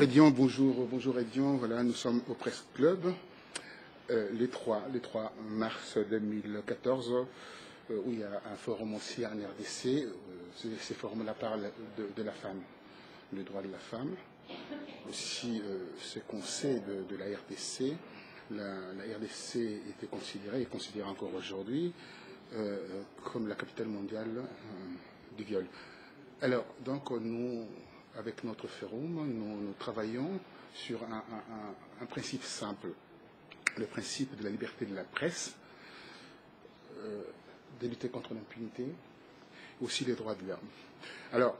Alors Edion, bonjour Edion, voilà, nous sommes au Presse Club, les 3 mars 2014, où il y a un forum aussi en RDC. Ces forums-là parlent de la femme, le droit de la femme. Aussi, ce qu'on sait de la RDC, la RDC était considérée, et considérée encore aujourd'hui, comme la capitale mondiale du viol. Alors, donc, nous, avec notre forum, nous travaillons sur un principe simple, le principe de la liberté de la presse, de lutter contre l'impunité, aussi les droits de l'homme. Alors,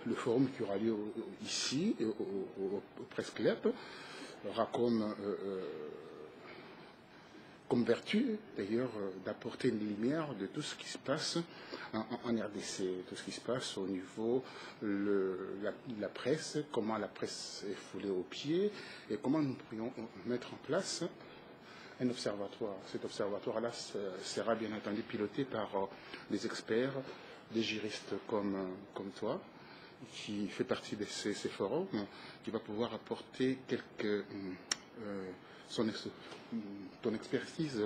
le forum qui aura lieu ici, au Presse Club, aura comme vertu, d'ailleurs, d'apporter une lumière de tout ce qui se passe en RDC, tout ce qui se passe au niveau de la presse, comment la presse est foulée aux pieds, et comment nous pourrions mettre en place un observatoire. Cet observatoire-là sera bien entendu piloté par des experts, des juristes comme toi, qui fait partie de ces forums, qui va pouvoir apporter ton expertise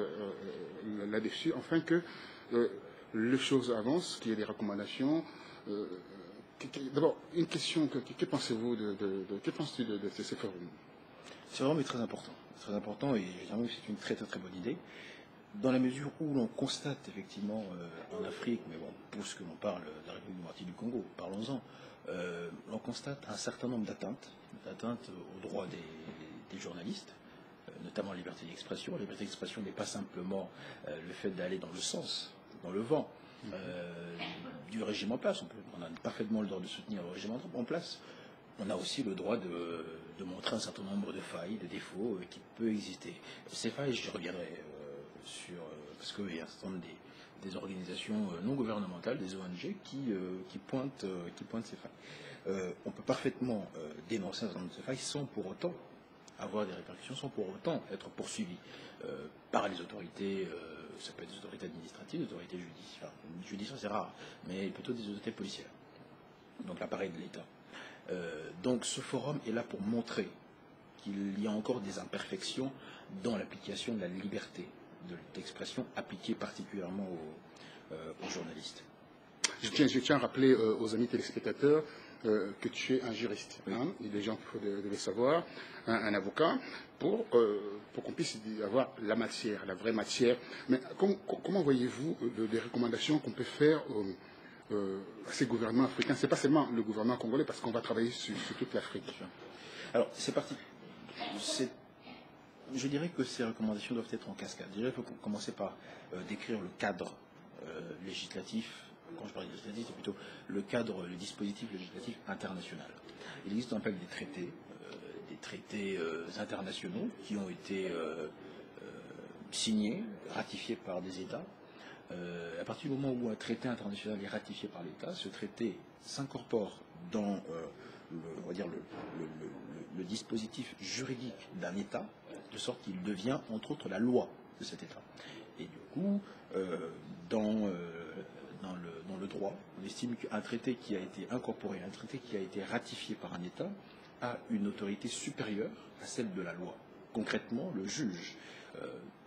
là-dessus, afin que les choses avancent, qu'il y ait des recommandations. D'abord, une question, que pensez-vous que penses-tu de ces forums? Ce forum est très important et j'avoue que c'est une très bonne idée, dans la mesure où l'on constate effectivement en Afrique, mais bon, pour ce que l'on parle de la République démocratique du Congo, parlons-en, l'on constate un certain nombre d'atteintes aux droits des journalistes, notamment la liberté d'expression. La liberté d'expression n'est pas simplement le fait d'aller dans le sens, dans le vent du régime en place. On a parfaitement le droit de soutenir le régime en place. On a aussi le droit de montrer un certain nombre de failles, de défauts qui peuvent exister. Ces failles, je reviendrai parce qu'il y a un certain nombre des organisations non gouvernementales, des ONG, qui pointent ces failles. On peut parfaitement dénoncer un certain nombre de ces failles sans pour autant avoir des répercussions, sans pour autant être poursuivi par les autorités, ça peut être des autorités administratives, des autorités judiciaires. Judiciaire, c'est rare, mais plutôt des autorités policières, donc l'appareil de l'État. Donc ce forum est là pour montrer qu'il y a encore des imperfections dans l'application de la liberté d'expression appliquée particulièrement aux journalistes. Je tiens à rappeler aux amis téléspectateurs que tu es un juriste. Oui. Hein, et les gens devaient savoir, un avocat, pour qu'on puisse avoir la matière, la vraie matière. Mais comment voyez-vous des recommandations qu'on peut faire à ces gouvernements africains? Ce n'est pas seulement le gouvernement congolais, parce qu'on va travailler sur toute l'Afrique. Alors, c'est parti. Je dirais que ces recommandations doivent être en cascade. Déjà, il faut commencer par décrire le cadre législatif. Quand je parle de législatif, c'est plutôt le cadre, le dispositif législatif international. Il existe ce qu'on appelle des traités internationaux qui ont été signés, ratifiés par des États. À partir du moment où un traité international est ratifié par l'État, ce traité s'incorpore dans le dispositif juridique d'un État, de sorte qu'il devient, entre autres, la loi de cet État. Et du coup, dans le droit, on estime qu'un traité qui a été incorporé, un traité qui a été ratifié par un État, a une autorité supérieure à celle de la loi. Concrètement, le juge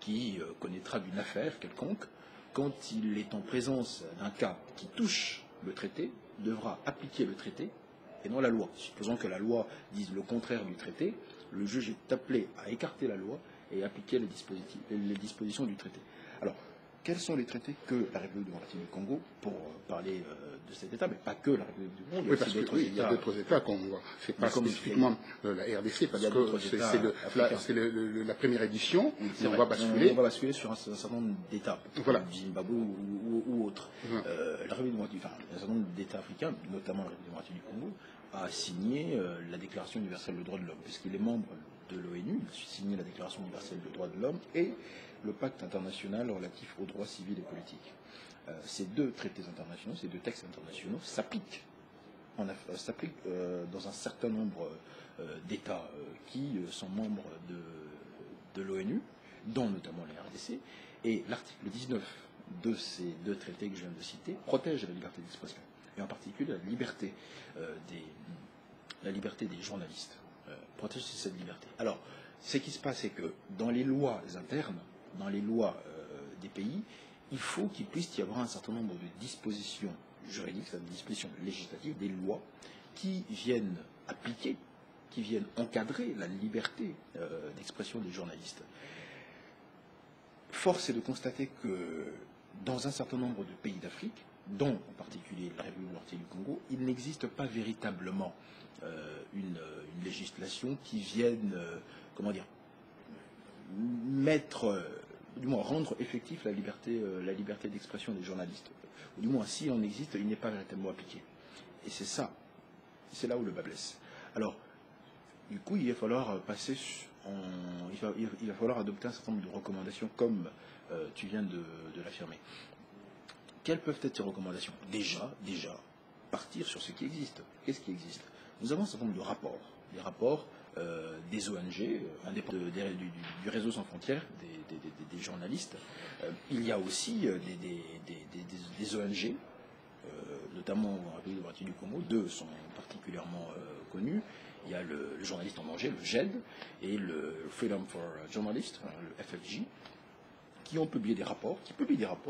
qui connaîtra d'une affaire quelconque, quand il est en présence d'un cas qui touche le traité, devra appliquer le traité et non la loi. Supposons que la loi dise le contraire du traité, le juge est appelé à écarter la loi et appliquer les dispositions du traité. Alors, quels sont les traités que la République démocratique du Congo, pour parler de cet État, mais pas que la République du Congo, oui, parce qu'il y a d'autres États qu'on voit. C'est pas spécifiquement la RDC, parce que c'est la première édition, et on va basculer sur un certain nombre d'États, voilà. Du Zimbabwe ou autres. La République démocratique, un certain nombre d'États africains, notamment la République démocratique du Congo, a signé la Déclaration universelle des droits de l'homme, puisqu'il est membre de l'ONU, il a signé la Déclaration universelle des droits de l'homme et le pacte international relatif aux droits civils et politiques. Ces deux traités internationaux, ces deux textes internationaux s'appliquent dans un certain nombre d'États qui sont membres de l'ONU, dont notamment les RDC, et l'article 19 de ces deux traités que je viens de citer protège la liberté d'expression, et en particulier la liberté des journalistes. protéger cette liberté. Alors, ce qui se passe, c'est que dans les lois internes, dans les lois des pays, il faut qu'il puisse y avoir un certain nombre de dispositions juridiques, des dispositions législatives, des lois qui viennent appliquer, qui viennent encadrer la liberté d'expression des journalistes. Force est de constater que dans un certain nombre de pays d'Afrique, dont en particulier la République démocratique du Congo, il n'existe pas véritablement une législation qui vienne, du moins rendre effectif la liberté d'expression des journalistes. Ou du moins, s'il en existe, il n'est pas véritablement appliqué. Et c'est là où le bas blesse. Alors, du coup, il va falloir il va falloir adopter un certain nombre de recommandations, comme tu viens de l'affirmer. Quelles peuvent être ces recommandations? Déjà, partir sur ce qui existe. Qu'est-ce qui existe? Nous avons un certain nombre de rapports. Des rapports des ONG, du réseau sans frontières, des journalistes. Il y a aussi des ONG, notamment en République démocratique du Congo. Deux sont particulièrement connus. Il y a le journaliste en danger, le GED, et le Freedom for Journalists, le FFJ, qui publient des rapports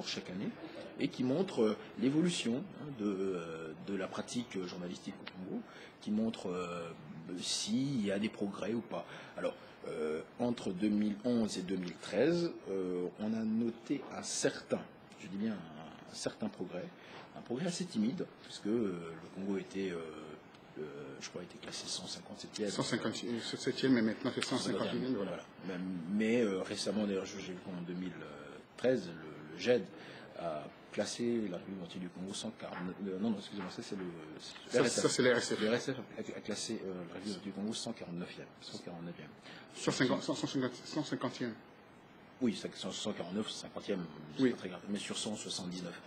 chaque année, et qui montrent l'évolution de la pratique journalistique au Congo, qui montrent s'il y a des progrès ou pas. Alors, entre 2011 et 2013, on a noté un certain progrès, un progrès assez timide, puisque le Congo était... je crois, était classé 157e. 157e, mais maintenant c'est 150e. Voilà. Mais récemment, d'ailleurs, j'ai vu qu'en 2013, le GED a classé la République démocratique du Congo 149. Non, excusez-moi, ça c'est le RSF. Ça c'est le RSF. Le RSF a classé la République démocratique du Congo 149e. 150e. Oui, 149, 50e, c'est pas très grave, mais sur 179.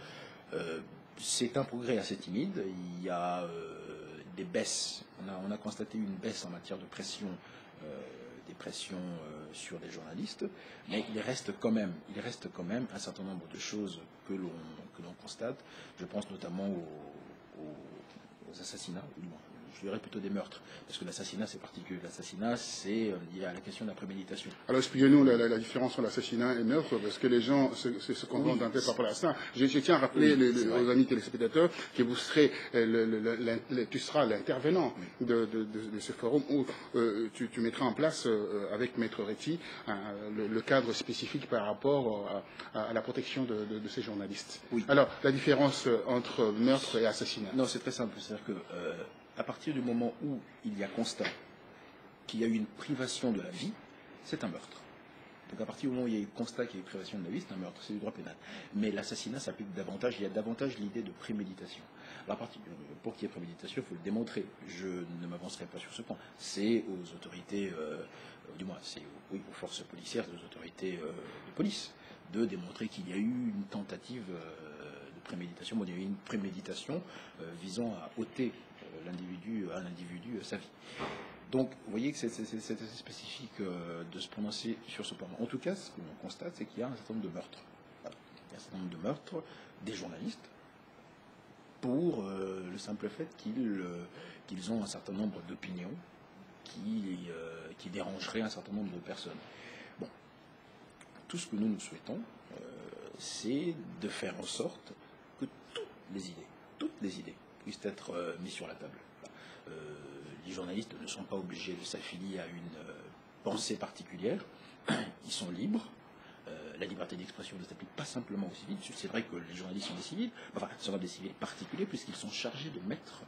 C'est un progrès assez timide. Il y a des baisses. On a constaté une baisse en matière de pression, des pressions sur les journalistes, mais il reste quand même un certain nombre de choses que l'on constate. Je pense notamment aux assassinats, je dirais plutôt des meurtres, parce que l'assassinat c'est particulier. L'assassinat c'est lié à la question de la préméditation. Alors expliquez-nous la différence entre l'assassinat et le meurtre, parce que les gens se confondent un peu par rapport à ça. Je tiens à rappeler aux amis téléspectateurs que tu seras l'intervenant de ce forum où tu mettras en place avec Maître Reti le cadre spécifique par rapport à la protection de ces journalistes. Oui. Alors la différence entre meurtre et assassinat. Non, c'est très simple, c'est-à-dire que à partir du moment où il y a constat qu'il y a eu une privation de la vie, c'est un meurtre. Donc à partir du moment où il y a eu constat qu'il y a eu privation de la vie, c'est un meurtre, c'est du droit pénal. Mais l'assassinat s'applique davantage, il y a davantage l'idée de préméditation. Alors, pour qu'il y ait préméditation, il faut le démontrer. Je ne m'avancerai pas sur ce point. C'est aux autorités, du moins c'est aux forces policières, aux autorités de police, de démontrer qu'il y a eu une tentative de préméditation. Bon, il y a eu une préméditation visant à ôter à l'individu sa vie. Donc, vous voyez que c'est assez spécifique de se prononcer sur ce point. En tout cas, ce que l'on constate, c'est qu'il y a un certain nombre de meurtres. Voilà. Il y a un certain nombre de meurtres des journalistes pour le simple fait qu'ils ont un certain nombre d'opinions qui dérangeraient un certain nombre de personnes. Bon, tout ce que nous souhaitons, c'est de faire en sorte que toutes les idées puissent être mises sur la table. Les journalistes ne sont pas obligés de s'affilier à une pensée particulière. Ils sont libres. La liberté d'expression ne s'applique pas simplement aux civils. C'est vrai que les journalistes sont des civils, enfin, ce sont des civils particuliers, puisqu'ils sont chargés de mettre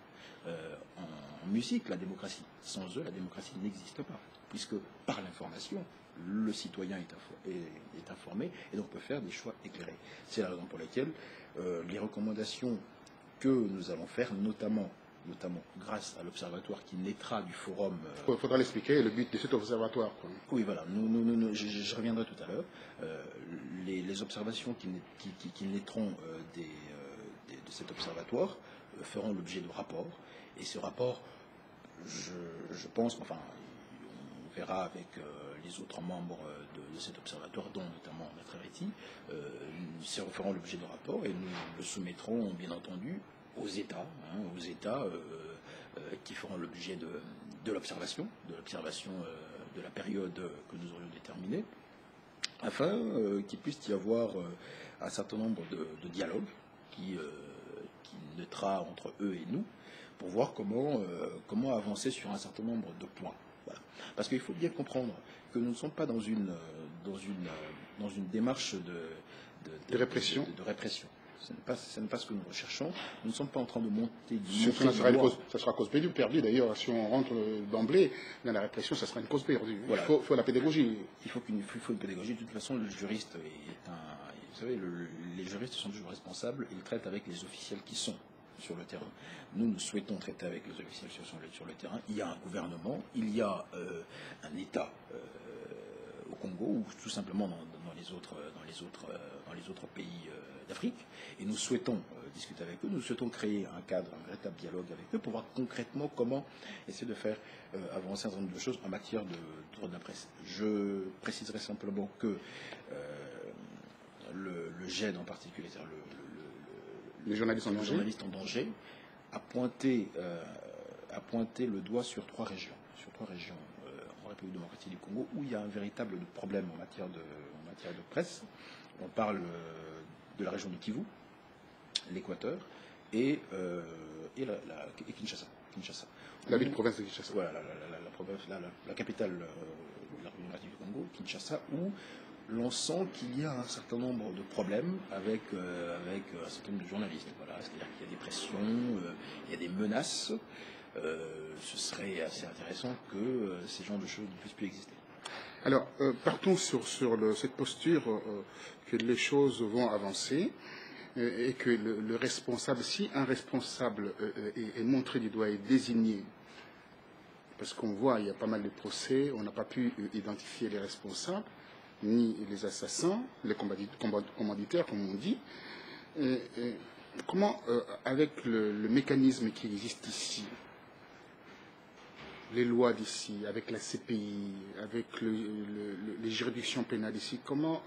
en musique la démocratie. Sans eux, la démocratie n'existe pas, puisque par l'information, le citoyen est informé et donc peut faire des choix éclairés. C'est la raison pour laquelle les recommandations que nous allons faire, notamment grâce à l'observatoire qui naîtra du forum. Il faudra l'expliquer, le but de cet observatoire. Quoi. Oui, voilà. Je reviendrai tout à l'heure. Les observations qui naîtront de cet observatoire feront l'objet de rapports. Et ce rapport, je pense, enfin, on verra avec les autres membres de cet observatoire, dont notamment Maître Reti, feront l'objet de rapports et nous le soumettrons, bien entendu, aux États qui feront l'objet de l'observation de la période que nous aurions déterminée, afin qu'il puisse y avoir un certain nombre de dialogues qui naîtra entre eux et nous, pour voir comment avancer sur un certain nombre de points. Voilà. Parce qu'il faut bien comprendre que nous ne sommes pas dans une démarche de répression. De répression. Ce n'est pas ce que nous recherchons. Nous ne sommes pas en train de monter. Ça sera cause perdue d'ailleurs. Si on rentre d'emblée dans la répression, ça sera une cause perdue. Voilà. Il faut la pédagogie. Il faut une pédagogie. De toute façon, le juriste est un. Vous savez, les juristes sont toujours responsables. Ils traitent avec les officiels qui sont sur le terrain. Nous souhaitons traiter avec les officiels sur le terrain. Il y a un gouvernement, il y a un État au Congo ou tout simplement dans les autres pays d'Afrique. Et nous souhaitons discuter avec eux. Nous souhaitons créer un cadre, un véritable dialogue avec eux pour voir concrètement comment essayer de faire avancer un certain nombre de choses en matière de droit de la presse. Je préciserai simplement que le GED en particulier, c'est-à-dire les journalistes en danger, a pointé le doigt sur trois régions en République démocratique du Congo où il y a un véritable problème en matière de presse. On parle de la région du Kivu, l'Équateur et Kinshasa. La ville-province de Kinshasa. Voilà, la capitale de la République démocratique du Congo, Kinshasa, où l'on sent qu'il y a un certain nombre de problèmes avec un certain nombre de journalistes. Voilà, c'est-à-dire qu'il y a des pressions, il y a des menaces. Ce serait assez intéressant que ces genres de choses ne puissent plus exister. Alors, partons sur cette posture que les choses vont avancer et que le responsable, si un responsable est montré du doigt et désigné, parce qu'on voit, il y a pas mal de procès, on n'a pas pu identifier les responsables, ni les assassins, les commanditaires, comme on dit. Comment, avec le mécanisme qui existe ici, les lois d'ici, avec la CPI, avec les juridictions pénales ici, comment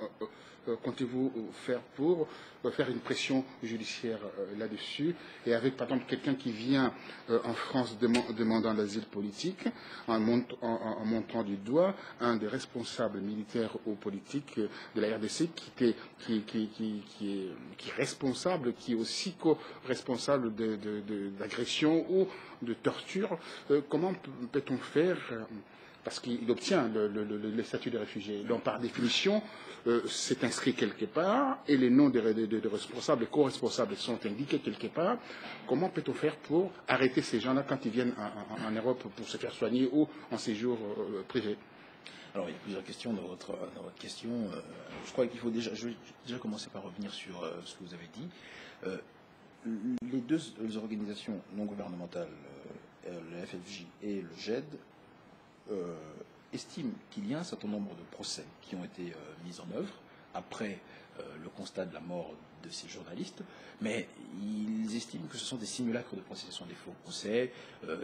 comptez-vous faire pour faire une pression judiciaire là-dessus, et avec par exemple quelqu'un qui vient en France demandant l'asile politique, en montrant du doigt un des responsables militaires ou politiques de la RDC qui est responsable, qui est aussi co-responsable d'agression ou de torture. Comment peut-on faire, parce qu'il obtient le statut de réfugié, donc par définition c'est inscrit quelque part et les noms des responsables, les co-responsables sont indiqués quelque part. Comment peut-on faire pour arrêter ces gens-là quand ils viennent en Europe pour se faire soigner ou en séjour privé? Alors, il y a plusieurs questions dans votre question. Je crois qu'il faut je vais déjà commencer par revenir sur ce que vous avez dit. Les deux organisations non gouvernementales, le FFJ et le GED, estiment qu'il y a un certain nombre de procès qui ont été mis en œuvre après le constat de la mort de ces journalistes, mais ils estiment que ce sont des simulacres de procès, ce sont des faux procès,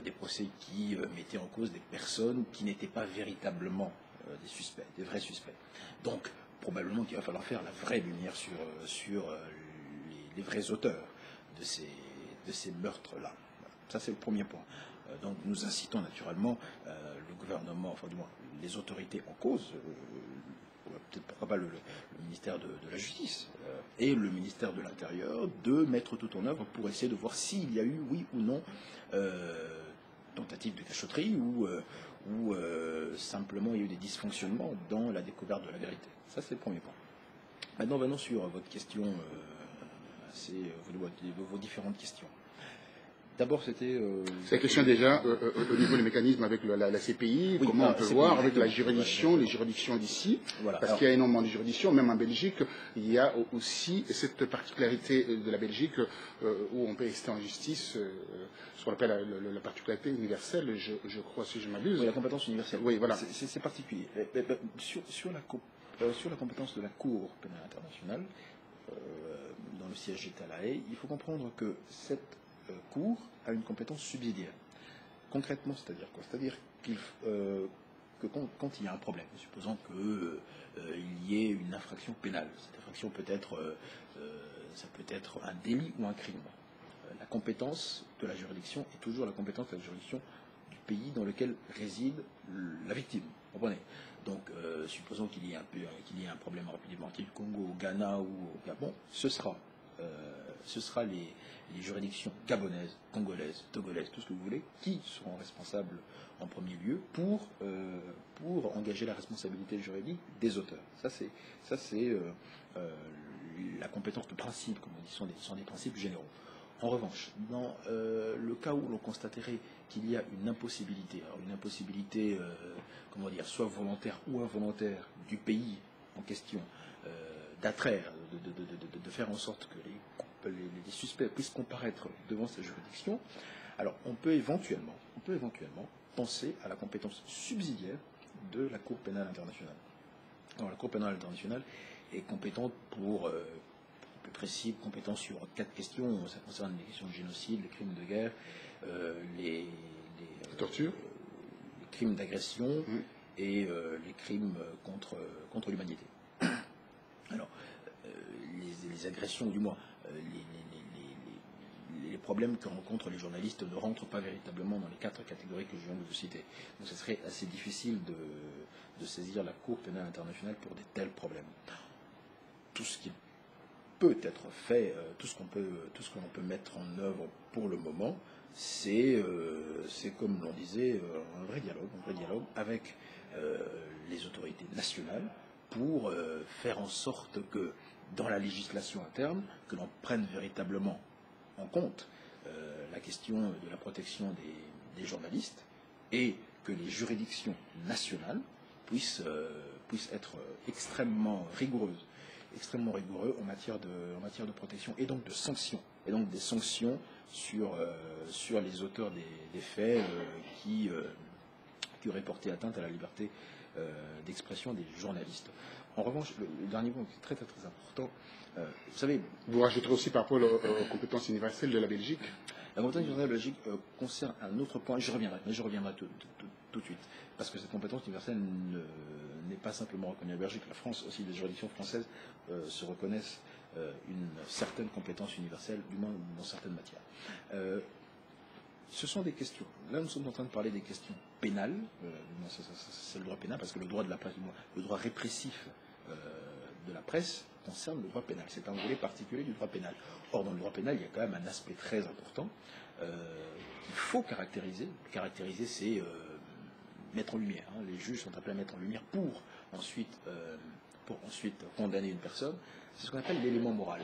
des procès qui mettaient en cause des personnes qui n'étaient pas véritablement des suspects, des vrais suspects. Donc, probablement qu'il va falloir faire la vraie lumière sur les vrais auteurs de ces meurtres-là. Ça, c'est le premier point. Donc, nous incitons naturellement le gouvernement, enfin du moins les autorités en cause, peut-être pourquoi pas le ministère de la Justice et le ministère de l'Intérieur, de mettre tout en œuvre pour essayer de voir s'il y a eu, oui ou non, tentative de cachotterie ou simplement il y a eu des dysfonctionnements dans la découverte de la vérité. Ça, c'est le premier point. Maintenant, venons sur votre question, vos différentes questions. D'abord, c'était... C'est la question déjà au niveau du mécanisme avec la CPI, oui, comment on peut voir avec la juridiction, les juridictions d'ici, voilà, parce qu'il y a énormément de juridictions, même en Belgique, il y a aussi cette particularité de la Belgique où on peut rester en justice, ce qu'on appelle la particularité universelle, je crois, si je m'abuse. Oui, la compétence universelle. Oui, voilà. C'est particulier. Sur la compétence de la Cour pénale internationale, dans le siège d'État à La Haye, il faut comprendre que cette Cour a une compétence subsidiaire. Concrètement, c'est-à-dire quoi? C'est-à-dire que quand il y a un problème, supposons qu'il y ait une infraction pénale, cette infraction ça peut être un délit ou un crime. La compétence de la juridiction est toujours la compétence de la juridiction du pays dans lequel réside la victime. Vous comprenez? Donc, supposons qu'il y ait un problème en République démocratique du Congo, au Ghana ou au Gabon, ce sera les juridictions gabonaises, congolaises, togolaises, tout ce que vous voulez, qui seront responsables en premier lieu pour engager la responsabilité juridique des auteurs. Ça c'est la compétence de principe, comme on dit, sont des principes généraux. En revanche, dans le cas où l'on constaterait qu'il y a une impossibilité, comment dire, soit volontaire ou involontaire du pays en question, d'attraire, de faire en sorte que les suspects puissent comparaître devant ces juridictions, alors on peut éventuellement penser à la compétence subsidiaire de la Cour pénale internationale. Alors, la Cour pénale internationale est compétente pour plus précis, compétente sur 4 questions. Ça concerne les questions de génocide, les crimes de guerre, les tortures, les crimes d'agression et les crimes contre l'humanité. Alors, les agressions, du moins, les problèmes que rencontrent les journalistes ne rentrent pas véritablement dans les 4 catégories que je viens de vous citer. Donc, ce serait assez difficile de saisir la Cour pénale internationale pour de tels problèmes. Tout ce qui peut être fait, tout ce que l'on peut mettre en œuvre pour le moment, c'est comme l'on disait, un vrai dialogue avec les autorités nationales pour faire en sorte que dans la législation interne, que l'on prenne véritablement en compte la question de la protection des journalistes et que les juridictions nationales puissent être extrêmement rigoureux en matière de protection et donc de sanctions, et donc des sanctions sur les auteurs des faits qui auraient porté atteinte à la liberté d'expression des journalistes. En revanche, le dernier point qui est très très très important, vous savez... Vous rajouterez aussi par rapport aux compétences universelles de la Belgique. La compétence universelle de la Belgique concerne un autre point, je reviendrai tout de suite, parce que cette compétence universelle n'est pas simplement reconnue en Belgique. La France aussi, les juridictions françaises se reconnaissent une certaine compétence universelle, du moins dans certaines matières. Ce sont des questions. Là, nous sommes en train de parler des questions pénales. C'est le droit pénal, parce que le droit de la presse, le droit répressif de la presse concerne le droit pénal. C'est un volet particulier du droit pénal. Or, dans le droit pénal, il y a quand même un aspect très important qu'il faut caractériser. Caractériser, c'est mettre en lumière. Les juges sont appelés à mettre en lumière pour ensuite condamner une personne. C'est ce qu'on appelle l'élément moral.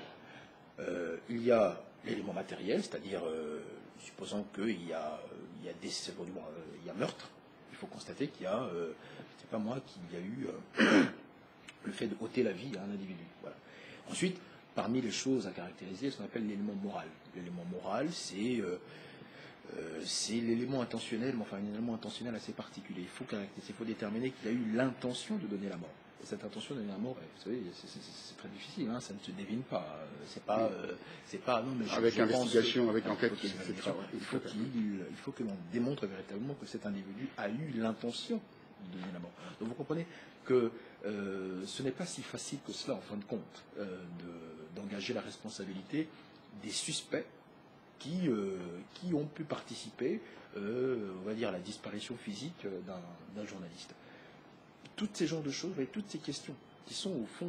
Il y a l'élément matériel, c'est-à-dire, supposons qu'il y a meurtre. Il faut constater qu'il y a, c'est pas moi, qu'il y a eu le fait de ôter la vie à un individu. Voilà. Ensuite, parmi les choses à caractériser, ce qu'on appelle l'élément moral. L'élément moral, c'est l'élément intentionnel, mais enfin un élément intentionnel assez particulier. Il faut déterminer qu'il a eu l'intention de donner la mort. Et cette intention de donner la mort, vous savez, c'est très difficile, ça ne se devine pas. C'est pas non, mais avec investigation, avec enquête. Il faut que l'on démontre véritablement que cet individu a eu l'intention de donner la mort. Donc vous comprenez que ce n'est pas si facile que cela, en fin de compte, d'engager la responsabilité des suspects qui ont pu participer, on va dire, à la disparition physique d'un journaliste. Toutes ces genres de choses, toutes ces questions qui sont au fond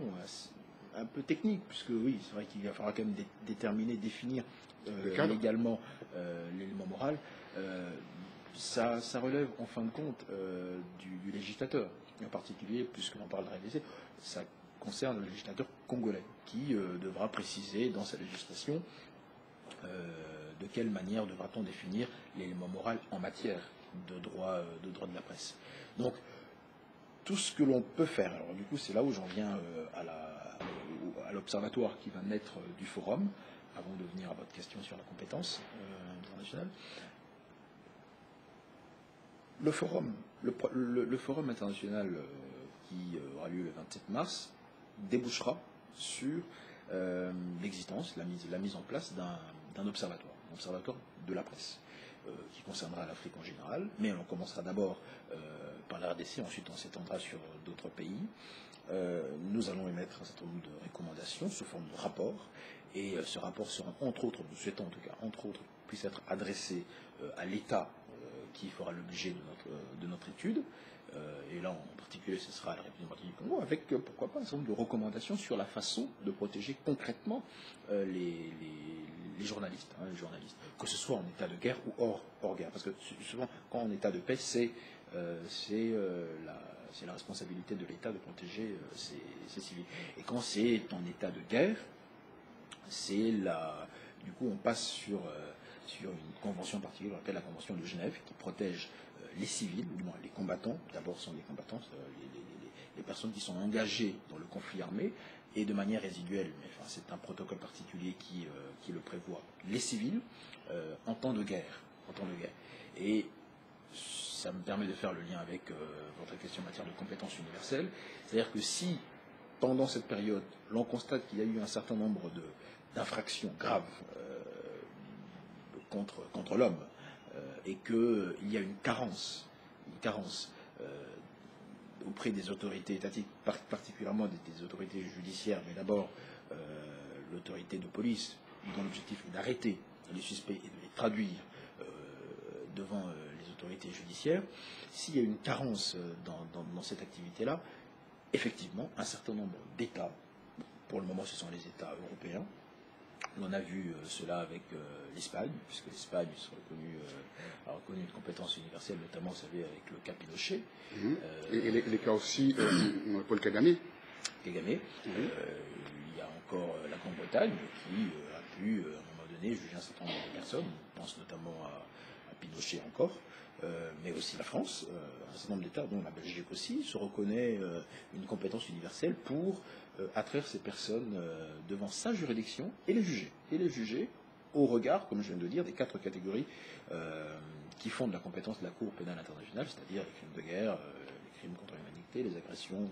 un peu techniques, puisque oui, c'est vrai qu'il va falloir quand même définir légalement l'élément moral, ça relève en fin de compte du législateur, en particulier, puisque l'on parle de RDC, ça concerne le législateur congolais, qui devra préciser dans sa législation de quelle manière devra-t-on définir l'élément moral en matière de droit de la presse. Donc, tout ce que l'on peut faire, alors du coup c'est là où j'en viens à l'observatoire qui va naître du forum, avant de venir à votre question sur la compétence internationale. Le forum international qui aura lieu le 27 mars débouchera sur l'existence, la mise en place d'un observatoire de la presse, qui concernera l'Afrique en général, mais on commencera d'abord par la RDC, ensuite on s'étendra sur d'autres pays. Nous allons émettre un certain nombre de recommandations sous forme de rapport, et ce rapport sera, entre autres, nous souhaitons en tout cas, puisse être adressé à l'État qui fera l'objet de notre étude. Et là, en particulier, ce sera la République démocratique du Congo, avec, pourquoi pas, un certain nombre de recommandations sur la façon de protéger concrètement les journalistes, les journalistes, que ce soit en état de guerre ou hors guerre. Parce que souvent, quand en état de paix, c'est la responsabilité de l'État de protéger ses civils. Et quand c'est en état de guerre, du coup, on passe sur une convention particulière, on appelle la Convention de Genève, qui protège les civils, ou du moins les combattants. D'abord, ce sont les combattants, les personnes qui sont engagées dans le conflit armé, et de manière résiduelle. Mais enfin, c'est un protocole particulier qui le prévoit. Les civils en temps de guerre. Et ça me permet de faire le lien avec votre question en matière de compétences universelles. C'est-à-dire que si, pendant cette période, l'on constate qu'il y a eu un certain nombre d'infractions graves contre l'homme, et qu'il y a une carence auprès des autorités étatiques, particulièrement des autorités judiciaires, mais d'abord l'autorité de police, dont l'objectif est d'arrêter les suspects et de les traduire devant les autorités judiciaires. S'il y a une carence dans cette activité-là, effectivement, un certain nombre d'États, pour le moment ce sont les États européens, on a vu cela avec l'Espagne, puisque l'Espagne a reconnu une compétence universelle, notamment, vous savez, avec le cas Pinochet. Et les cas aussi, Paul Kagame. Il y a encore la Grande-Bretagne qui a pu, à un moment donné, juger un certain nombre de personnes. On pense notamment à Pinochet encore, mais aussi la France, un certain nombre d'États, dont la Belgique aussi, se reconnaît une compétence universelle pour attraire ces personnes devant sa juridiction et les juger au regard, comme je viens de le dire, des 4 catégories qui fondent la compétence de la Cour pénale internationale, c'est-à-dire les crimes de guerre, les crimes contre l'humanité, les agressions,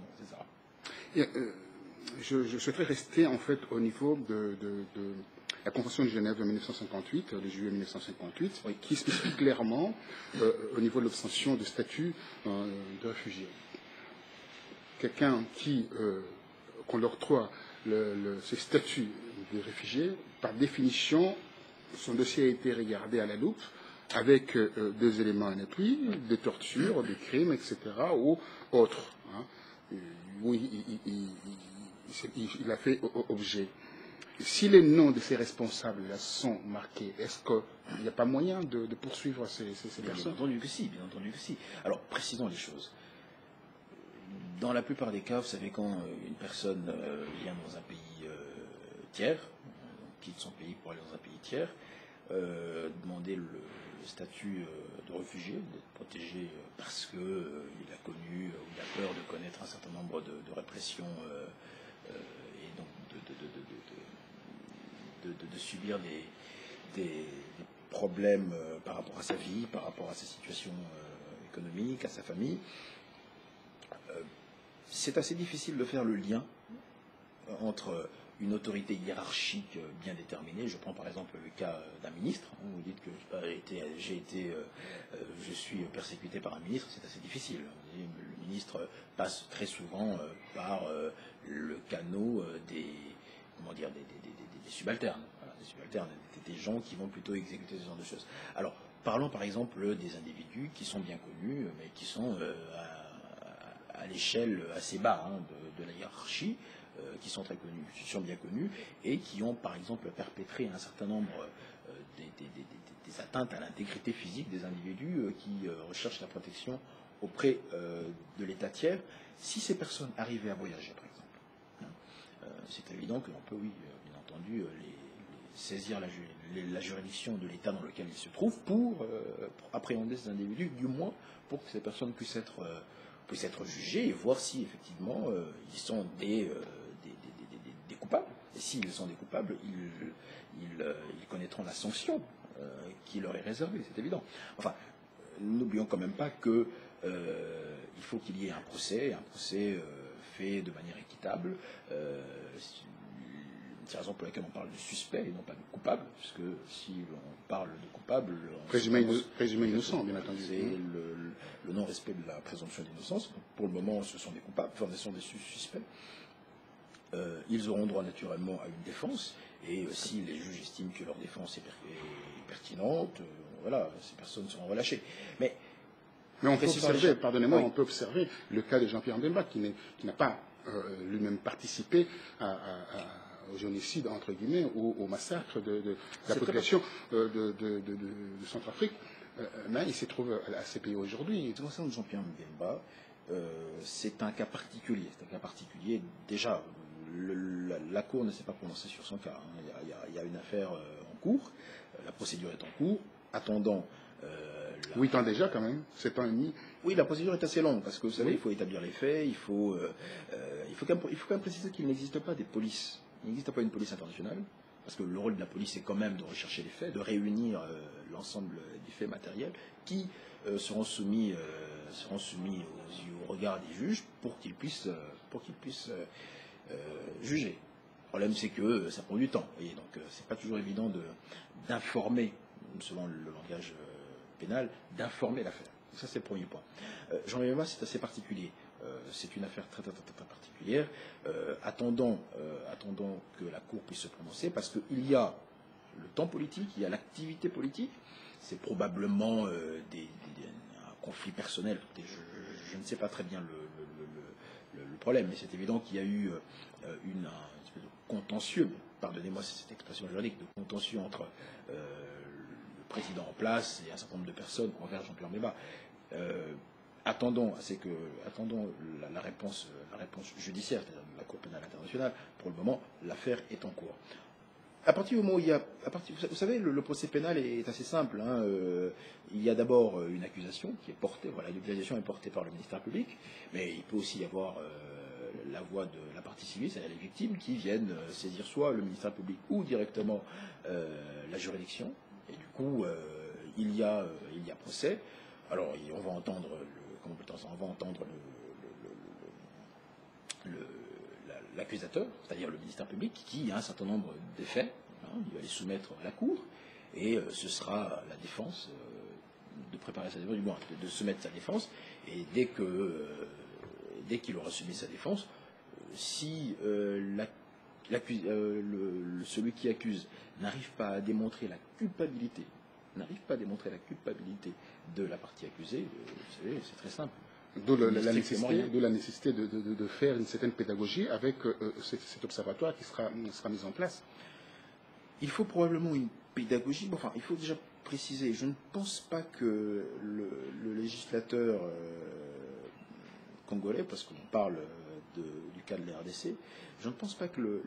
etc. Je souhaiterais rester en fait au niveau de la Convention de Genève de 1958, de juillet 1958, oui, qui spécifie clairement au niveau de l'obtention de statut de réfugié. Quelqu'un qu'on leur octroie ce statut de réfugié, par définition, son dossier a été regardé à la loupe avec 2 éléments en appui, des tortures, des crimes, etc., ou autres. Oui, il a fait objet. Si les noms de ces responsables-là sont marqués, est-ce qu'il n'y a pas moyen de poursuivre ces personnes ? Bien entendu que si. Alors, précisons les choses. Dans la plupart des cas, vous savez, quand une personne vient dans un pays tiers, quitte son pays pour aller dans un pays tiers, demander le statut de réfugié, d'être protégé parce qu'il a connu ou il a peur de connaître un certain nombre de répressions et donc de subir des problèmes par rapport à sa vie, par rapport à sa situation économique, à sa famille. C'est assez difficile de faire le lien entre une autorité hiérarchique bien déterminée. Je prends par exemple le cas d'un ministre. Vous dites que je suis persécuté par un ministre, c'est assez difficile. Le ministre passe très souvent par le canot des subalternes. Voilà, des subalternes, des gens qui vont plutôt exécuter ce genre de choses. Alors, parlons par exemple des individus qui sont bien connus, mais qui sont à l'échelle assez bas de la hiérarchie, qui sont très connus, qui sont bien connus, et qui ont par exemple perpétré un certain nombre des atteintes à l'intégrité physique des individus qui recherchent la protection auprès de l'État tiers. Si ces personnes arrivaient à voyager, par exemple, c'est évident que l'on peut, oui, bien entendu, saisir la juridiction de l'État dans lequel ils se trouvent pour appréhender ces individus, du moins pour que ces personnes puissent être jugées et voir si effectivement ils sont des coupables. Et s'ils sont des coupables, ils connaîtront la sanction qui leur est réservée, c'est évident. Enfin, n'oublions quand même pas que il faut qu'il y ait un procès fait de manière équitable. C'est la raison pour laquelle on parle de suspect et non pas de coupable, puisque si on parle de coupable... Présumé innocent, bien entendu. C'est le non-respect de la présomption d'innocence. Pour le moment, ce sont des coupables, enfin, ce sont des suspects. Ils auront droit naturellement à une défense, et si les juges estiment que leur défense est pertinente, voilà, ces personnes seront relâchées. Mais on peut observer, pardonnez-moi, oui. on peut observer le cas de Jean-Pierre Mbemba, qui n'a pas lui-même participé au génocide, entre guillemets, au massacre de la population de Centrafrique. Mais il se trouve à la CPI aujourd'hui. En ce qui concerne Jean-Pierre Mbemba, c'est un cas particulier. C'est un cas particulier. Déjà, la Cour ne s'est pas prononcée sur son cas. Il y a une affaire en cours. La procédure est en cours. Attendant. 8 ans déjà, quand même. 7 ans et demi. Oui, la procédure est assez longue parce que vous savez, Oui. il faut établir les faits. Il faut quand même préciser qu'il n'existe pas des polices. Il n'existe pas une police internationale. Parce que le rôle de la police, c'est quand même de rechercher les faits, de réunir l'ensemble des faits matériels qui seront soumis au regard des juges pour qu'ils puissent juger. Le problème, c'est que ça prend du temps. Et donc, c'est pas toujours évident d'informer, selon le langage pénal, d'informer l'affaire. Ça, c'est le premier point. Jean-Pierre Mbemba, c'est assez particulier. C'est une affaire très, très, très, très particulière. Attendons que la Cour puisse se prononcer, parce qu'il y a le temps politique, il y a l'activité politique. C'est probablement un conflit personnel. Je ne sais pas très bien le problème, mais c'est évident qu'il y a eu un espèce de contentieux, pardonnez-moi cette expression juridique, de contentieux entre le président en place et un certain nombre de personnes envers Jean-Pierre Mbemba. Attendons la réponse judiciaire, c'est-à-dire de la Cour pénale internationale. Pour le moment, l'affaire est en cours. À partir du moment où vous savez, le procès pénal est assez simple. Il y a d'abord une accusation qui est portée. Voilà, l'accusation est portée par le ministère public, mais il peut aussi y avoir la voix de la partie civile, c'est-à-dire les victimes, qui viennent saisir soit le ministère public ou directement la juridiction. Et du coup, il y a procès. Alors, on va entendre l'accusateur, c'est-à-dire le ministère public, qui a un certain nombre de faits. Il va les soumettre à la Cour, et ce sera à la défense de préparer sa défense, du moins de soumettre sa défense. Et dès qu'il aura soumis sa défense, si celui qui accuse n'arrive pas à démontrer la culpabilité, de la partie accusée, vous savez, c'est très simple. D'où la nécessité de faire une certaine pédagogie avec cet observatoire qui sera mis en place. Il faut probablement une pédagogie. Enfin, il faut déjà préciser, je ne pense pas que le législateur congolais, parce qu'on parle du cas de la RDC, je ne pense pas que le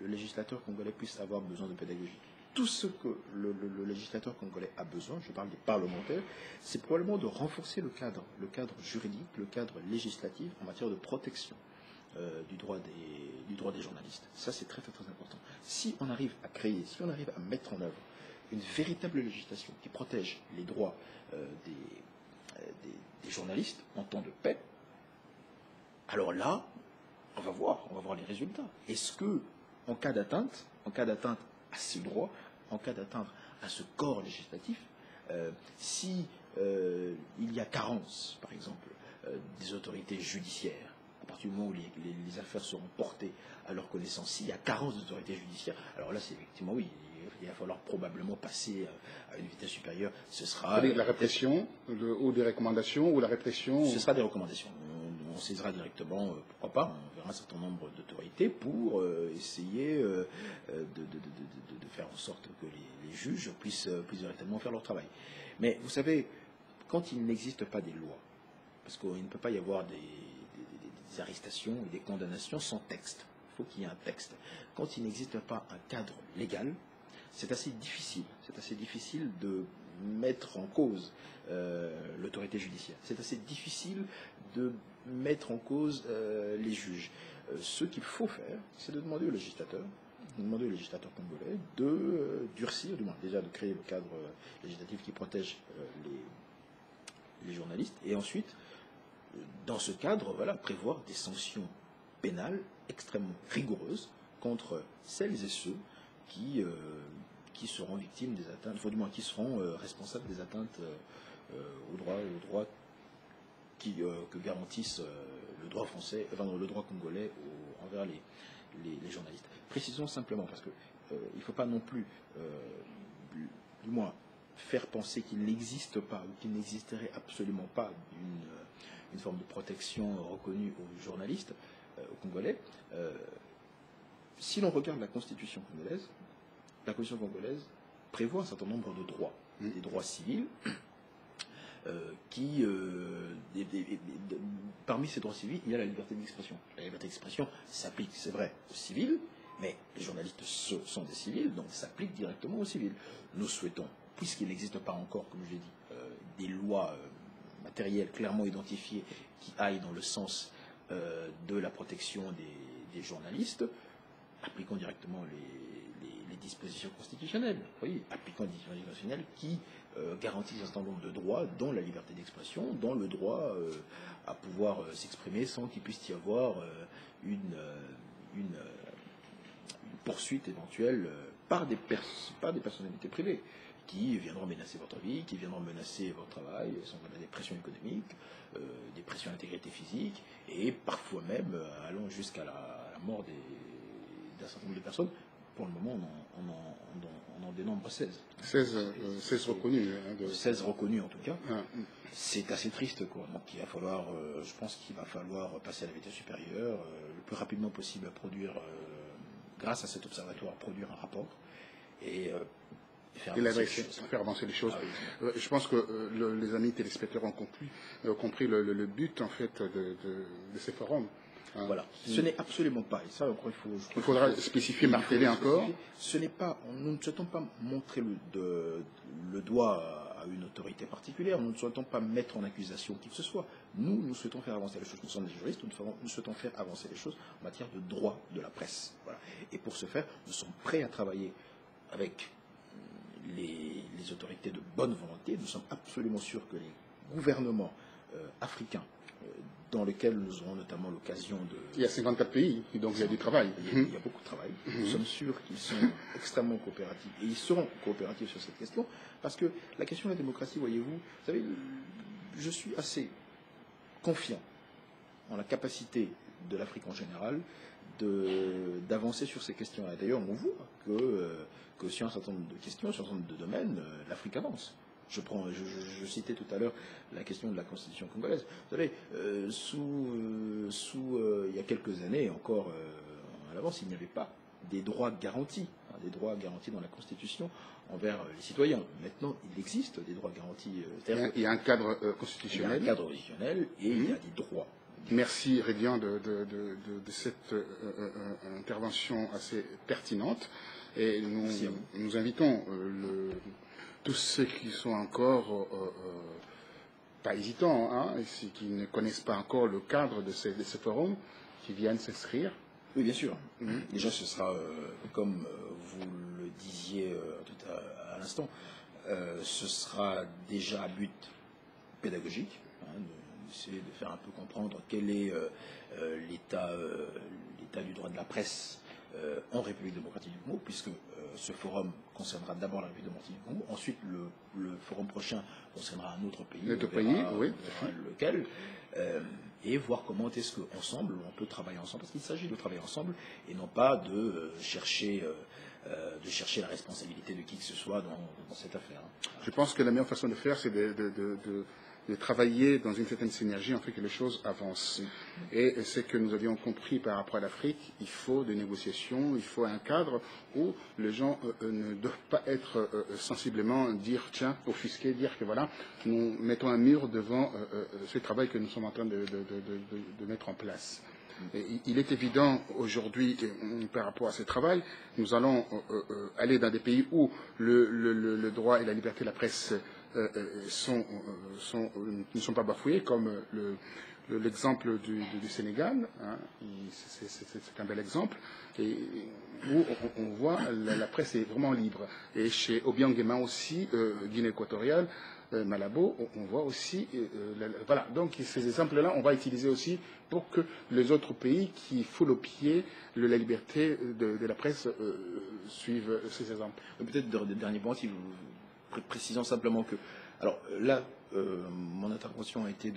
législateur congolais puisse avoir besoin de pédagogie. Tout ce que le législateur congolais a besoin, je parle des parlementaires, c'est probablement de renforcer le cadre juridique, le cadre législatif en matière de protection du droit des journalistes. Ça, c'est très, très, très important. Si on arrive à mettre en œuvre une véritable législation qui protège les droits des journalistes en temps de paix, alors là, on va voir les résultats. Est-ce que, en cas d'atteinte à ces droits, en cas d'atteinte à ce corps législatif, si il y a carence, par exemple, des autorités judiciaires, à partir du moment où les affaires seront portées à leur connaissance, s'il y a carence des autorités judiciaires, alors là, c'est effectivement, oui, il va falloir probablement passer à une vitesse supérieure. Ce sera la répression ou des recommandations, ou la répression. Ce sera des recommandations. On saisira directement, pourquoi pas, on verra un certain nombre d'autorités pour essayer de faire en sorte que les juges puissent directement faire leur travail. Mais vous savez, quand il n'existe pas des lois, parce qu'il ne peut pas y avoir des arrestations et des condamnations sans texte, il faut qu'il y ait un texte. Quand il n'existe pas un cadre légal, c'est assez difficile de mettre en cause l'autorité judiciaire. C'est assez difficile de mettre en cause les juges. Ce qu'il faut faire, c'est de demander au législateur congolais de durcir, du moins déjà de créer le cadre législatif qui protège les journalistes, et ensuite, dans ce cadre, prévoir des sanctions pénales extrêmement rigoureuses contre celles et ceux qui seront victimes des atteintes, enfin, du moins qui seront responsables des atteintes au droit que garantissent le droit français, le droit congolais envers les journalistes. Précisons simplement, parce que il ne faut pas non plus du moins, faire penser qu'il n'existe pas ou qu'il n'existerait absolument pas une forme de protection reconnue aux journalistes, aux Congolais. Si l'on regarde la Constitution congolaise prévoit un certain nombre de droits, des droits civils, parmi ces droits civils, il y a la liberté d'expression. La liberté d'expression s'applique, c'est vrai, aux civils, mais les journalistes sont des civils, donc s'applique directement aux civils. Nous souhaitons, puisqu'il n'existe pas encore, comme je l'ai dit, des lois matérielles clairement identifiées qui aillent dans le sens de la protection des journalistes, appliquons directement les dispositions constitutionnelles. Oui, appliquons les dispositions constitutionnelles qui garantissent un certain nombre de droits, dont la liberté d'expression, dont le droit à pouvoir s'exprimer sans qu'il puisse y avoir une poursuite éventuelle par des personnalités privées qui viendront menacer votre vie, qui viendront menacer votre travail, sans des pressions économiques, des pressions d'intégrité physique, et parfois même allant jusqu'à la mort d'un certain nombre de personnes. Pour le moment, on en dénombre 16. 16 reconnus. 16 reconnus en tout cas. Ah. C'est assez triste, quoi. Donc il va falloir, je pense qu'il va falloir passer à la vitesse supérieure, le plus rapidement possible à produire, grâce à cet observatoire, produire un rapport et faire avancer les choses. Ah, oui. Je pense que les amis téléspectateurs ont compris le but en fait de ces forums. Voilà. Ce n'est absolument pas, et ça encore il faudra spécifier, marteler encore. Ce n'est pas, nous ne souhaitons pas montrer le doigt à une autorité particulière, nous ne souhaitons pas mettre en accusation qui que ce soit. Nous souhaitons faire avancer les choses. Nous sommes des juristes, nous souhaitons faire avancer les choses en matière de droit de la presse. Voilà. Et pour ce faire, nous sommes prêts à travailler avec les autorités de bonne volonté. Nous sommes absolument sûrs que les gouvernements africains, dans lesquels nous aurons notamment l'occasion de... Il y a 54 pays, donc il y a du travail. Il y a beaucoup de travail. Nous sommes sûrs qu'ils sont extrêmement coopératifs. Et ils seront coopératifs sur cette question, parce que la question de la démocratie, voyez-vous, vous savez, je suis assez confiant en la capacité de l'Afrique en général d'avancer sur ces questions-là. D'ailleurs, on voit que sur un certain nombre de questions, sur un certain nombre de domaines, l'Afrique avance. Je citais tout à l'heure la question de la constitution congolaise. Vous savez, il y a quelques années encore à l'avance, il n'y avait pas des droits garantis, des droits garantis dans la constitution envers les citoyens. Maintenant, il existe des droits garantis. Il y a un cadre constitutionnel. Il y a un cadre constitutionnel et il y a des droits. Merci Rédian de cette intervention assez pertinente. Et nous invitons tous ceux qui sont encore pas hésitants, qui ne connaissent pas encore le cadre de ces forums, qui viennent s'inscrire. Oui, bien sûr. Déjà, ce sera, comme vous le disiez tout à l'instant, ce sera déjà à but pédagogique, d'essayer de faire un peu comprendre quel est l'état du droit de la presse en République démocratique du Congo, puisque ce forum concernera d'abord la République démocratique du Congo, ensuite le forum prochain concernera un autre pays, oui. Lequel, et voir comment est-ce qu'ensemble on peut travailler ensemble, parce qu'il s'agit de travailler ensemble et non pas de chercher la responsabilité de qui que ce soit dans cette affaire. Je pense que la meilleure façon de faire, c'est de travailler dans une certaine synergie, en fait que les choses avancent. Et c'est que nous avions compris par rapport à l'Afrique, il faut des négociations, il faut un cadre où les gens ne doivent pas être sensiblement offusqués, dire que voilà, nous mettons un mur devant ce travail que nous sommes en train de mettre en place. Et il est évident aujourd'hui, par rapport à ce travail, nous allons aller dans des pays où le droit et la liberté de la presse ne sont pas bafoués, comme l'exemple du Sénégal, c'est un bel exemple, et où on voit la presse est vraiment libre. Et chez Obiang Nguema aussi, Guinée équatoriale, Malabo, on voit aussi, voilà, donc ces exemples-là, on va utiliser aussi pour que les autres pays qui foulent au pied la liberté de la presse suivent ces exemples. Peut-être de dernier point, si vous précisant simplement que, alors là, mon intervention a été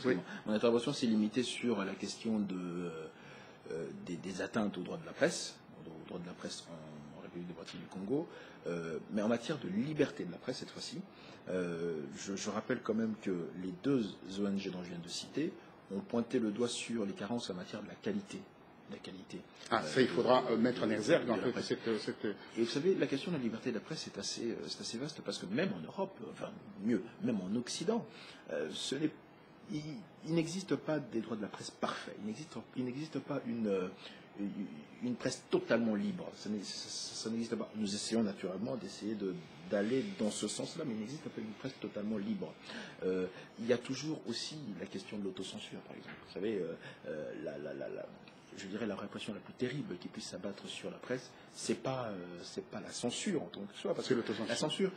oui. Mon intervention s'est limitée sur la question des atteintes aux droits de la presse, aux droits de la presse en République démocratique du Congo, mais en matière de liberté de la presse cette fois-ci. Je rappelle quand même que les deux ONG dont je viens de citer ont pointé le doigt sur les carences en matière de la qualité. Ah, ça, il faudra mettre en exergue en fait cette... Et vous savez, la question de la liberté de la presse c'est assez vaste parce que même en Europe, enfin mieux, même en Occident, il n'existe pas des droits de la presse parfaits. Il n'existe pas une presse totalement libre. Ça n'existe pas. Nous essayons naturellement d'aller dans ce sens-là, mais il n'existe pas une presse totalement libre. Il y a toujours aussi la question de l'autocensure, par exemple. Vous savez, je dirais la répression la plus terrible qui puisse s'abattre sur la presse, c'est pas la censure en tant que soi, parce que la censure,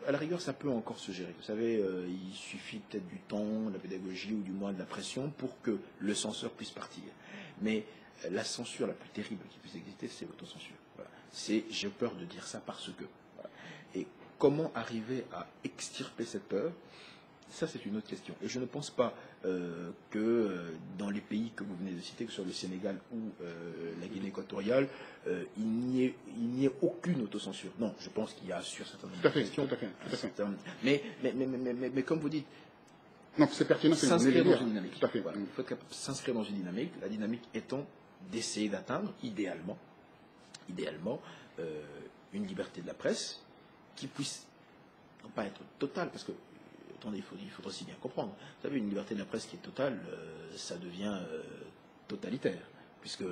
à la rigueur, ça peut encore se gérer. Vous savez, il suffit peut-être du temps, de la pédagogie ou du moins de la pression pour que le censeur puisse partir. Mais la censure la plus terrible qui puisse exister, c'est l'autocensure. Voilà. J'ai peur de dire ça parce que. Voilà. Et comment arriver à extirper cette peur? Ça, c'est une autre question. Et je ne pense pas que dans les pays que vous venez de citer, que ce soit le Sénégal ou la Guinée équatoriale, il n'y ait aucune autocensure. Non, je pense qu'il y a sur certaines questions. Tout à fait. Mais comme vous dites, non, c'est pertinent, s'inscrire dans une dynamique. Tout à fait. Voilà. Il faut s'inscrire dans une dynamique. La dynamique étant d'essayer d'atteindre, idéalement, une liberté de la presse qui puisse non pas être totale, parce que attendez, il faudra aussi bien comprendre. Vous savez, une liberté de la presse qui est totale, ça devient totalitaire, puisque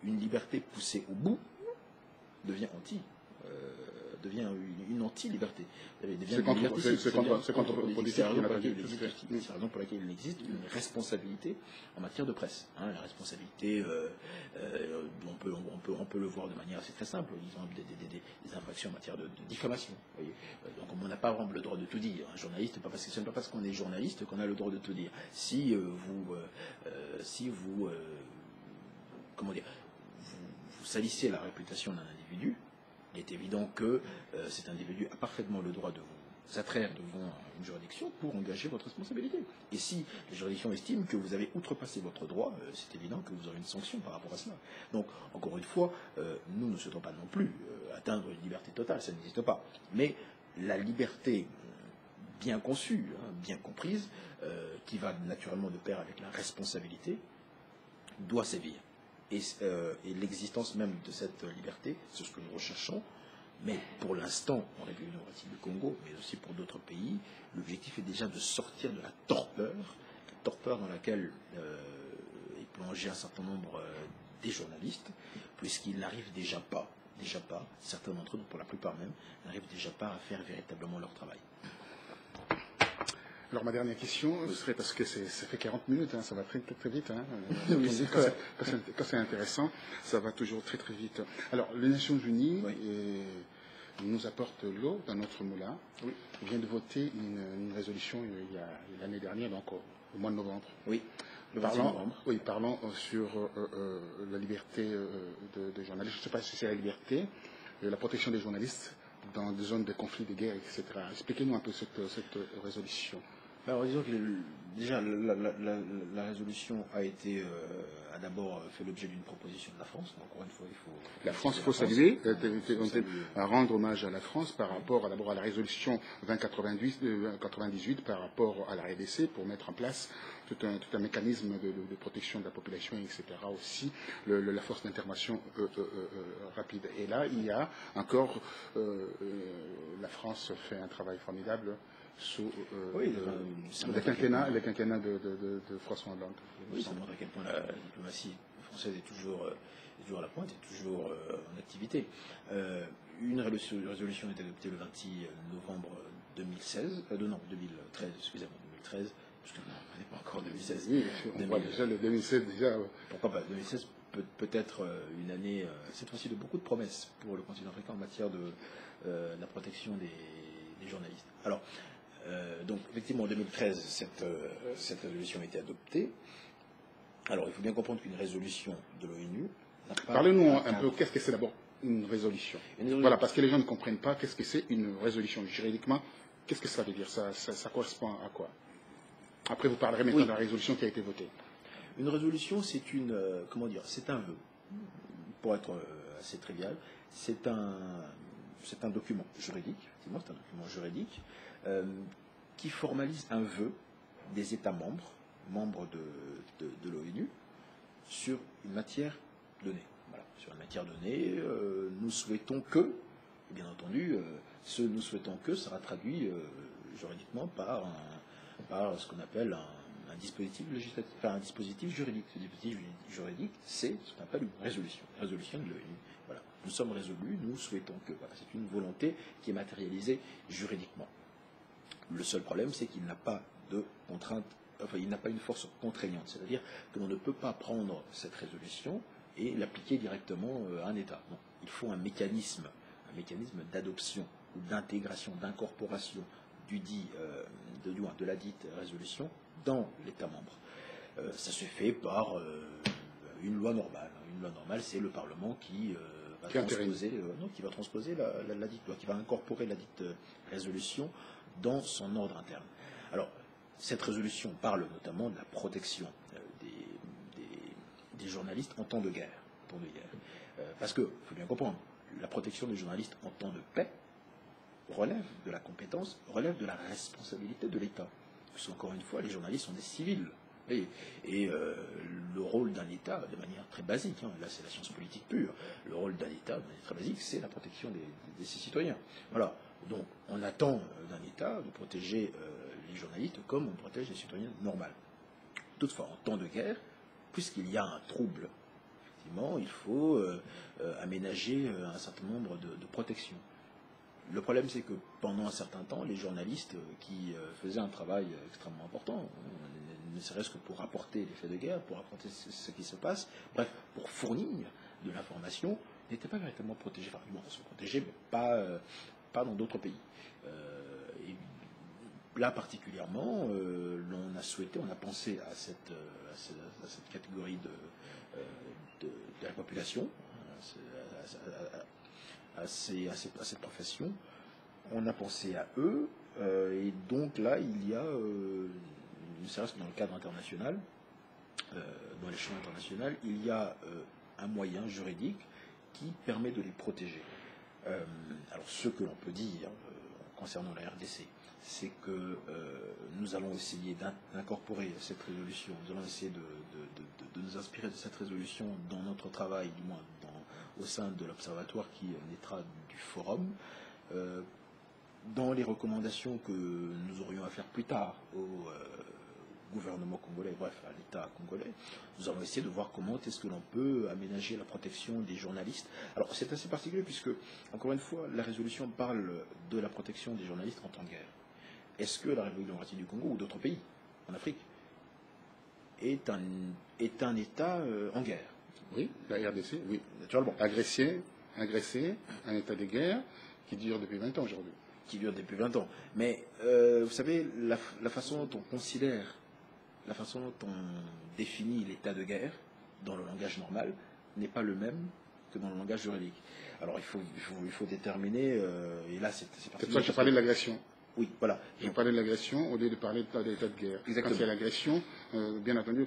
une liberté poussée au bout devient devient une anti-liberté. C'est contre-productif. C'est la raison pour laquelle il existe une responsabilité en matière de presse. La responsabilité, on peut le voir de manière assez très simple, disons des infractions en matière de diffamation. Voyez. Donc on n'a pas vraiment le droit de tout dire. Un journaliste, ce n'est pas parce qu'on est journaliste qu'on a le droit de tout dire. Si vous salissez la réputation d'un individu, il est évident que cet individu a parfaitement le droit de vous attraire devant une juridiction pour engager votre responsabilité. Et si la juridiction estime que vous avez outrepassé votre droit, c'est évident que vous aurez une sanction par rapport à cela. Donc, encore une fois, nous ne souhaitons pas non plus atteindre une liberté totale, ça n'existe pas. Mais la liberté bien conçue, bien comprise, qui va naturellement de pair avec la responsabilité, doit sévir. Et l'existence même de cette liberté, c'est ce que nous recherchons. Mais pour l'instant, en République démocratique du Congo, mais aussi pour d'autres pays, l'objectif est déjà de sortir de la torpeur dans laquelle est plongé un certain nombre des journalistes, puisqu'ils n'arrivent déjà pas, certains d'entre eux, pour la plupart même, n'arrivent déjà pas à faire véritablement leur travail. Alors ma dernière question serait, parce que ça fait 40 minutes, ça va très vite. Oui, quand c'est intéressant, ça va toujours très vite. Alors les Nations Unies nous apportent l'eau dans notre moulin. Oui. On vient de voter une résolution il y a l'année dernière, donc au mois de novembre. Oui. Le 26 novembre. Oui, parlons sur la liberté de journalistes. Je ne sais pas si c'est la liberté, la protection des journalistes dans des zones de conflits, de guerre, etc. Expliquez-nous un peu cette résolution. Alors disons que déjà la résolution a d'abord fait l'objet d'une proposition de la France. Encore une fois, la France, il faut saluer, à rendre hommage à la France par rapport d'abord à la résolution 2098 par rapport à la RDC pour mettre en place tout un mécanisme de protection de la population, etc. Aussi la force d'intervention rapide. Et là, il y a encore la France fait un travail formidable sous le quinquennat de François Hollande. Oui, ça montre à quel point la diplomatie française est toujours à la pointe, est toujours en activité. Une résolution a été adoptée le 26 novembre 2013, excusez-moi, 2013, parce que on n'est pas encore 2016. Oui, on voit déjà le 2016 déjà. Pourquoi pas 2016 peut être une année, cette fois-ci, de beaucoup de promesses pour le continent africain en matière de la protection des journalistes. Alors, donc, effectivement, en 2013, cette résolution a été adoptée. Alors, il faut bien comprendre qu'une résolution de l'ONU n'a pas... Parlez-nous un peu, qu'est-ce que c'est d'abord une résolution? Voilà, parce que les gens ne comprennent pas qu'est-ce que c'est une résolution. Juridiquement, qu'est-ce que ça veut dire? Ça correspond à quoi? Après, vous parlerez maintenant de la résolution qui a été votée. Une résolution, c'est c'est un vœu. Pour être assez trivial. C'est un document juridique, effectivement, c'est un document juridique qui formalise un vœu des États membres de l'ONU, sur une matière donnée. Voilà, sur une matière donnée, nous souhaitons que, et bien entendu, ce nous souhaitons que sera traduit juridiquement par ce qu'on appelle un dispositif législatif, enfin un dispositif juridique. Ce dispositif juridique, c'est ce qu'on appelle une résolution de l'ONU. Voilà, nous sommes résolus, nous souhaitons que. Voilà, c'est une volonté qui est matérialisée juridiquement. Le seul problème, c'est qu'il n'a pas de contrainte. Enfin, il n'a pas une force contraignante, c'est-à-dire que l'on ne peut pas prendre cette résolution et l'appliquer directement à un État. Non, il faut un mécanisme d'adoption ou d'intégration, d'incorporation de la dite résolution dans l'État membre. Ça se fait par une loi normale. Une loi normale, c'est le Parlement qui va transposer la dite loi, qui va incorporer la dite résolution dans son ordre interne. Alors, cette résolution parle notamment de la protection des journalistes en temps de guerre. Parce que, il faut bien comprendre, la protection des journalistes en temps de paix relève de la compétence, relève de la responsabilité de l'État. Parce qu'encore une fois, les journalistes sont des civils. Et le rôle d'un État, de manière très basique, là c'est la science politique pure, le rôle d'un État, de manière très basique, c'est la protection de ses citoyens. Voilà. Donc, on attend d'un État de protéger les journalistes comme on protège les citoyens normaux. Toutefois, en temps de guerre, puisqu'il y a un trouble, effectivement, il faut aménager un certain nombre de protections. Le problème, c'est que pendant un certain temps, les journalistes qui faisaient un travail extrêmement important, ne serait-ce que pour rapporter les faits de guerre, pour rapporter ce qui se passe, bref, pour fournir de l'information, n'étaient pas véritablement protégés. Enfin, ils sont protégés, mais pas dans d'autres pays. Et là, particulièrement, on a pensé à cette catégorie de la population, à cette profession. On a pensé à eux, et donc là, il y a, ne serait-ce que dans le cadre international, dans l'échelon international, il y a un moyen juridique qui permet de les protéger. Alors, ce que l'on peut dire concernant la RDC, c'est que nous allons essayer d'incorporer cette résolution, nous allons essayer de nous inspirer de cette résolution dans notre travail, du moins au sein de l'observatoire qui naîtra du forum, dans les recommandations que nous aurions à faire plus tard au gouvernement congolais, bref, à l'État congolais, nous allons essayer de voir comment est-ce que l'on peut aménager la protection des journalistes. Alors, c'est assez particulier puisque, encore une fois, la résolution parle de la protection des journalistes en temps de guerre. Est-ce que la République démocratique du Congo ou d'autres pays en Afrique est un État en guerre? Oui, la RDC, oui. Naturellement. Agressé, un état de guerre qui dure depuis 20 ans aujourd'hui. Qui dure depuis 20 ans. Mais, vous savez, la façon dont on considère, la façon dont on définit l'état de guerre dans le langage normal n'est pas le même que dans le langage juridique. Alors, il faut déterminer, et là, c'est pour ça que je parlais de l'agression. Oui, voilà. Je parlais de l'agression au lieu de parler d'état de guerre. Exactement. Quand il y a l'agression, bien entendu,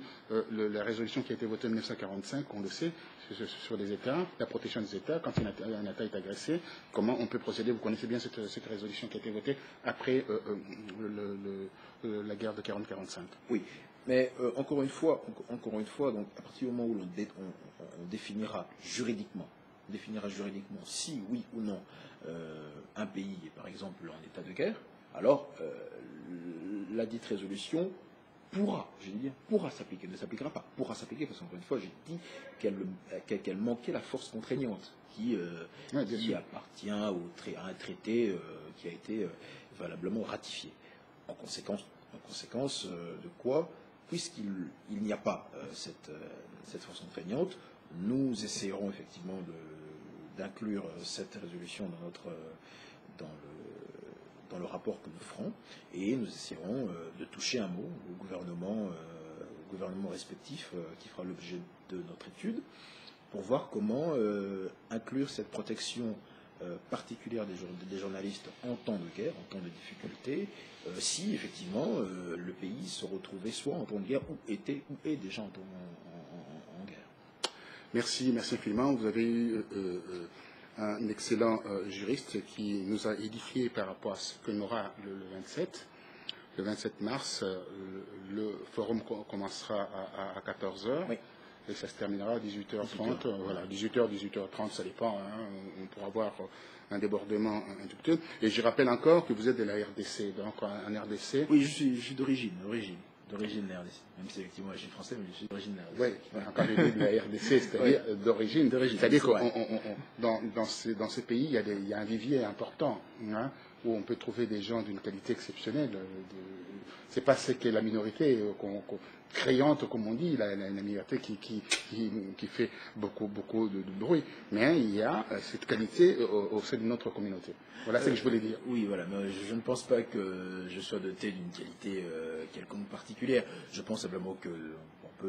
la résolution qui a été votée en 1945, on le sait, sur les États, la protection des États, quand un État est agressé, comment on peut procéder. Vous connaissez bien cette résolution qui a été votée après la guerre de 40-45. Oui, mais encore une fois, donc, à partir du moment où on définira juridiquement si, oui ou non, un pays est par exemple en état de guerre, alors la dite résolution pourra s'appliquer, ne s'appliquera pas, pourra s'appliquer, parce qu'encore une fois, j'ai dit qu'elle manquait la force contraignante qui appartient à un traité qui a été valablement ratifié. En conséquence de quoi, puisqu'il n'y a pas cette force contraignante, nous essayerons effectivement d'inclure cette résolution dans le rapport que nous ferons, et nous essaierons de toucher un mot au gouvernement respectif qui fera l'objet de notre étude, pour voir comment inclure cette protection particulière des journalistes en temps de guerre, en temps de difficulté, si effectivement le pays se retrouvait soit en temps de guerre ou est déjà en guerre. Merci infiniment. Vous avez eu un excellent juriste qui nous a édifié par rapport à ce qu'on aura le 27. Le 27 mars, le forum commencera à 14 h. Oui. Et ça se terminera à 18h30. Voilà, 18h, 18h30, ça dépend. Hein, on pourra avoir un débordement un tout petit peu. Et je rappelle encore que vous êtes de la RDC, donc en RDC. Oui, je suis d'origine de la RDC. Même si effectivement je suis français, mais je suis d'origine de la RDC. Oui, quand je dis de la RDC, c'est-à-dire d'origine. C'est-à-dire que dans ces pays, il y a un vivier important, hein, où on peut trouver des gens d'une qualité exceptionnelle. C'est pas ce qu'est la minorité créante, comme on dit, la minorité qui fait beaucoup de bruit. Mais il y a cette qualité au sein de notre communauté. Voilà ce que je voulais dire. Oui, voilà, mais je ne pense pas que je sois doté d'une qualité quelconque particulière. Je pense simplement que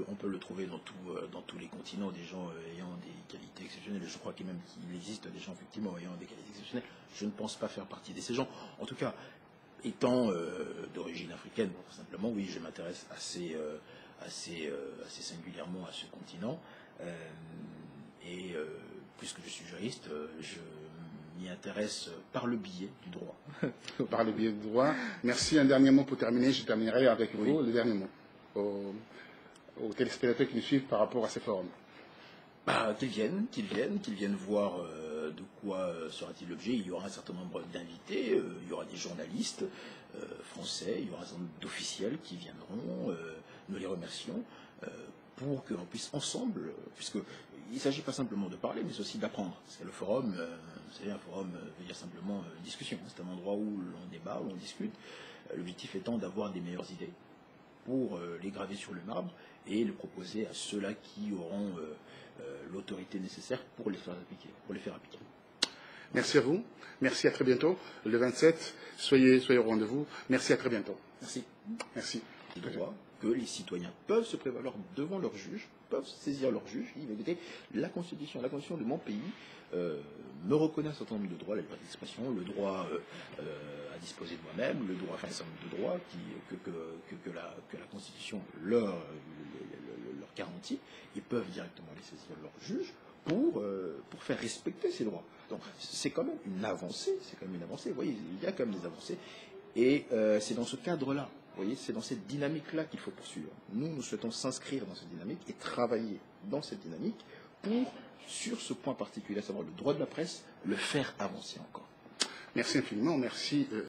on peut le trouver dans tous les continents, des gens ayant des qualités exceptionnelles. Je crois qu'il existe des gens effectivement ayant des qualités exceptionnelles. Je ne pense pas faire partie de ces gens. En tout cas, étant d'origine africaine, simplement, oui, je m'intéresse assez singulièrement à ce continent. Puisque je suis juriste, je m'y intéresse par le biais du droit. Par le biais du droit. Merci. Un dernier mot pour terminer. Je terminerai avec vous. Le dernier mot aux téléspectateurs qui nous suivent par rapport à ces forums. Qu'ils viennent voir de quoi sera-t-il l'objet. Il y aura un certain nombre d'invités, il y aura des journalistes français, il y aura un certain nombre d'officiels qui viendront, nous les remercions, pour que l'on puisse ensemble, puisqu'il ne s'agit pas simplement de parler, mais aussi d'apprendre. Parce que le forum, un forum veut dire simplement discussion. C'est un endroit où l'on débat, où on discute. L'objectif étant d'avoir des meilleures idées pour les graver sur le marbre et les proposer à ceux-là qui auront l'autorité nécessaire pour les faire appliquer. Merci à vous. Merci, à très bientôt. Le 27, soyez au rendez-vous. Merci, à très bientôt. Merci. Le droit que les citoyens peuvent se prévaloir devant leur juge, peuvent saisir leur juge. Écoutez, la Constitution de mon pays me reconnaît un certain nombre de droits, la liberté d'expression, le droit à disposer de moi-même, le droit, un certain nombre de droits que la Constitution leur garantit. Ils peuvent directement les saisir leur juge pour faire respecter ces droits. Donc c'est quand même une avancée. Vous voyez, il y a quand même des avancées. Et c'est dans ce cadre-là, vous voyez, c'est dans cette dynamique-là qu'il faut poursuivre. Nous souhaitons s'inscrire dans cette dynamique et travailler dans cette dynamique pour, sur ce point particulier, à savoir le droit de la presse, le faire avancer encore. Merci infiniment. Merci.